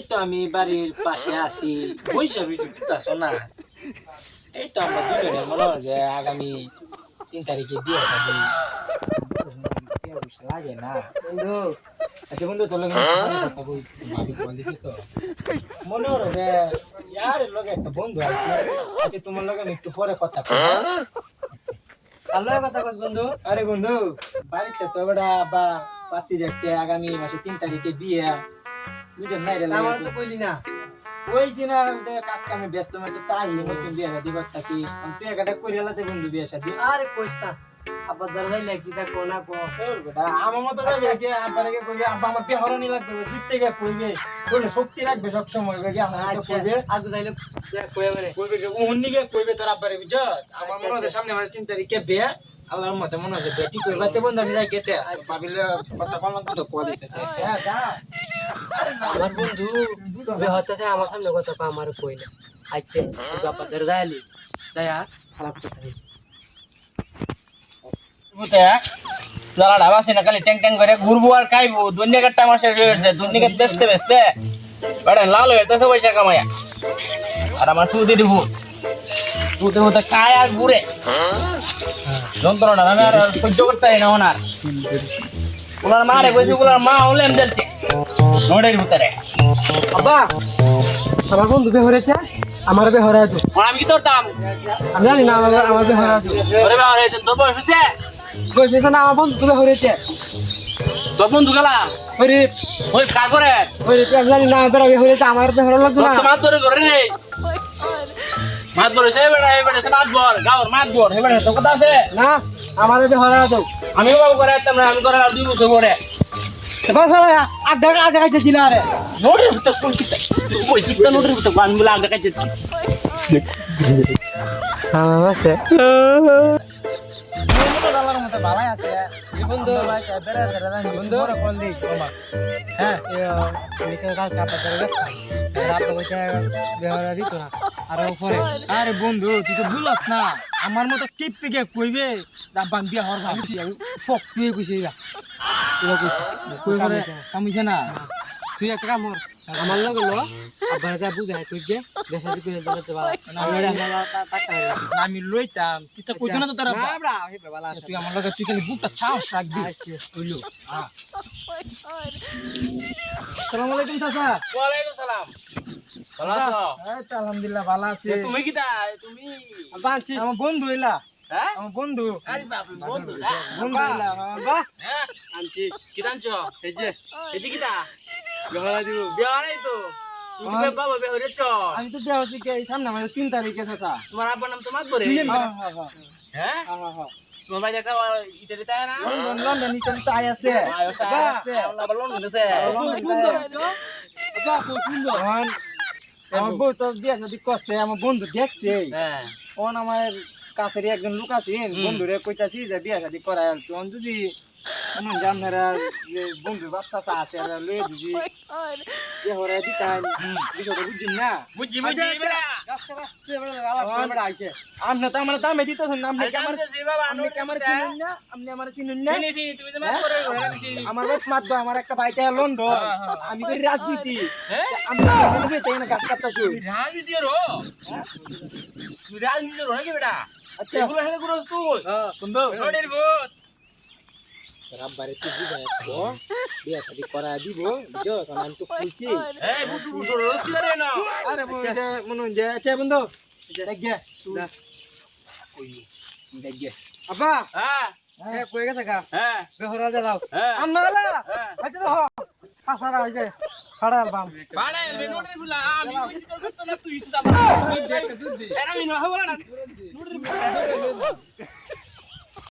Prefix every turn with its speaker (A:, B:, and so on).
A: তো আমি বাড়ির পাশে আছি বৈশা বৈশা বুঝতেছো না এই তো আমরা দুজনে মনে হয় যে আগামী 3 তারিখে বিয়ে শাদী লাগে না বন্ধু আচ্ছা বন্ধু তোর লগে কথা বই ভাবি বলেছি তো মনে হলো যে ইয়ার লগে একটা বন্ধু আছে আচ্ছা তোমার লগে আমি একটু পরে কথা বলবো আল্লাহ কথা কস বন্ধু আরে বন্ধু বাড়িতে তো বড় বা পাতি দেখছে আগামী মাসে 3 তারিখে বিয়ে বুঝছেন না রে আমার তো কইলি না কইছি না কাজ কামে ব্যস্ত আছে তাই নতুন বিয়ে শাদী করতেছি তুই একটা কইরা লাতে বন্ধু বিয়ে শাদী আরে কইস না আব্বা দরজাই লাগি তা কোনা কো বেটা আমার মত যাবে কি আব্বারে কইবে আব্বা আমার বিয়ে হরনি লাগবে জিততে গে কইবে বলে শক্তি রাখবে সব সময় কইবে আমার তো কইবে আজ যাইলে কইবে কইবে উন্নিকে কইবে তোর আব্বারে বুঝছস আমার মনে হয় সামনে আমার 3 তারিখে বিয়ে আল্লাহর মতে মনে হয় বেটি কইবা তে বন্ধু আমি যাই কেতে ভাবিলে কথা বললাম তো কই দিতেছে হ্যাঁ যা আমার বন্ধু বিয়ে হতেছে আমার সামনে কথা পা আমার কইলে আচ্ছা তুই আব্বা দরজাই আলি দয়া খারাপ কথা যারা ঢাবা সিনা খালি ট্যাং ট্যাং করে ঘুরবো আর খাইবো দুনিয়া কাটটা আমার শেষ হয়ে গেছে দুনিয়া কাট বেচতে বেচতে বেটা লাল হয়ে গেছে পয়সা কামাইয়া আর আমার সুদি দিব তুতে হতে খায় আর ঘুরে যন্ত্রণা আমি আর সহ্য করতে পারি না ওনার ওনার মারে বলছি ওনার মা হলেন দেখছে নোডের ভিতরে আব্বা আমার বন্ধু বে হয়েছে আমার বে হরে আছে আমি কি তোরতাম আমি জানি না আমার বে হরে আছে ওরে বে হরে আছে তোর বয়স হয়েছে বয়স না আমার বন্ধু বে হয়েছে তোর বন্ধু গেলা ওই কাজ করে ওই আমি জানি না বেড়া বে হয়েছে আমার বে হরে লাগতো না মাছ ধরে ঘরে রে মাছ ধরেছে বেড়া বেড়া মাছ ধর গাওর মাছ ধর হে বেড়া তো কথা আছে না আমার বে হরে আছে আমিও বাবু করে আসতাম না আমি করে আর 2 বছর পরে বাবা আড্ডা আড্ডা কাটতে দিলা রে নোটের ভিতর কই শিখতা নোটের ভিতর গান বলে আড্ডা কাটতে হ্যাঁ আছে বন্ধু মত ভালাই আছে বন্ধু ভাই বেড়া বেড়া বন্ধু বড় কল দি হ্যাঁ এই কাল কাপড় ধরে গেছে রাত কইতে বেহরা দিত না আর উপরে আরে বন্ধু তুই তো ভুলস না আমার মত কিপ পিকে কইবে দাবান দিয়া হর ভাবি ফক তুই কইছিস কামিছে না তুই একটা কাম কর আমার লগে ল আবার যা বুঝাই কই গে দেশাদি কইলে দিতে পারা আমি লইতাম কিছু কইতো না তো তারা না বড়া হে বালা তুই আমার লগে তুই খালি বুকটা ছাউস রাখবি কইলো আসসালামু আলাইকুম চাচা ওয়া আলাইকুম সালাম ভালো আছো এই তো আলহামদুলিল্লাহ ভালো আছি তুমি কিটা তুমি বাঁচি আমার বন্ধু হইলা হ্যাঁ আমার বন্ধু আরে বাবা বন্ধু বন্ধু হইলা বাবা হ্যাঁ আনছি কি জানছো এই যে কিটা বিয়া দিব বিয়া নাই তো তুমি বাবা বিয়া হইছো আমি তো বিয়া হইছি কি সামনে আমাদের 3 তারিখে চাচা তোমার আব্বার নাম তো মাতবরে হ্যাঁ হ্যাঁ তোমার ভাই একটা ইতালি তাই না লন্ডন ইতালি তাই আছে আছে আবার লন্ডন আছে সুন্দর বাবা খুব সুন্দর আমার বউ তো বিয়া শাদী করছে আমার বন্ধু দেখছে হ্যাঁ কোন আমার কাছের একজন লোক আছে বন্ধুরে কইতাছি যে বিয়া শাদী করায় তুই যদি মনে জানারা যে বন্ধু বাচ্চা আছে আর লয়ে দিবি এ হরে দিতাই বিষয়টা বুঝিস না বুঝি বেটা রাস্তা আইছে আমনে তো আমার দামে দিতেছেন আপনি ক্যামেরা চিনুন না আপনি আমার চিনুন না চিনি তুমি তো মাত করে আমার বাপ মাত দাও আমার একটা ভাইটা লন্ডন আমি করি রাজনীতি আমি বলবে তাই না কাজ করতেছি রাজনীতি রো তুই রাজনীতি রো নাকি বেটা আচ্ছা এগুলো হেলে করছ তুই বন্ধু রোডের ভূত রাব্বারে তুই বুঝায় তো বিয়া শাদী করা দিব বুঝছো আমি তো খুশি এই বুঝু রোজ কি রে না আরে বন্ধু মনে যে আচ্ছা বন্ধু দেখ গে তুই কই দেখ গে আব্বা হ্যাঁ এ কই গেছে কা হ্যাঁ বেহরা দাও আম্মা আলা আচ্ছা তো পাছাড়া হইছে খাড়া বাম বাড়ে নোটের ফুলা আমি কইছি তোর তো না তুই হিসাব দেখ দুধ দে এরা মিনো হবে না নোটের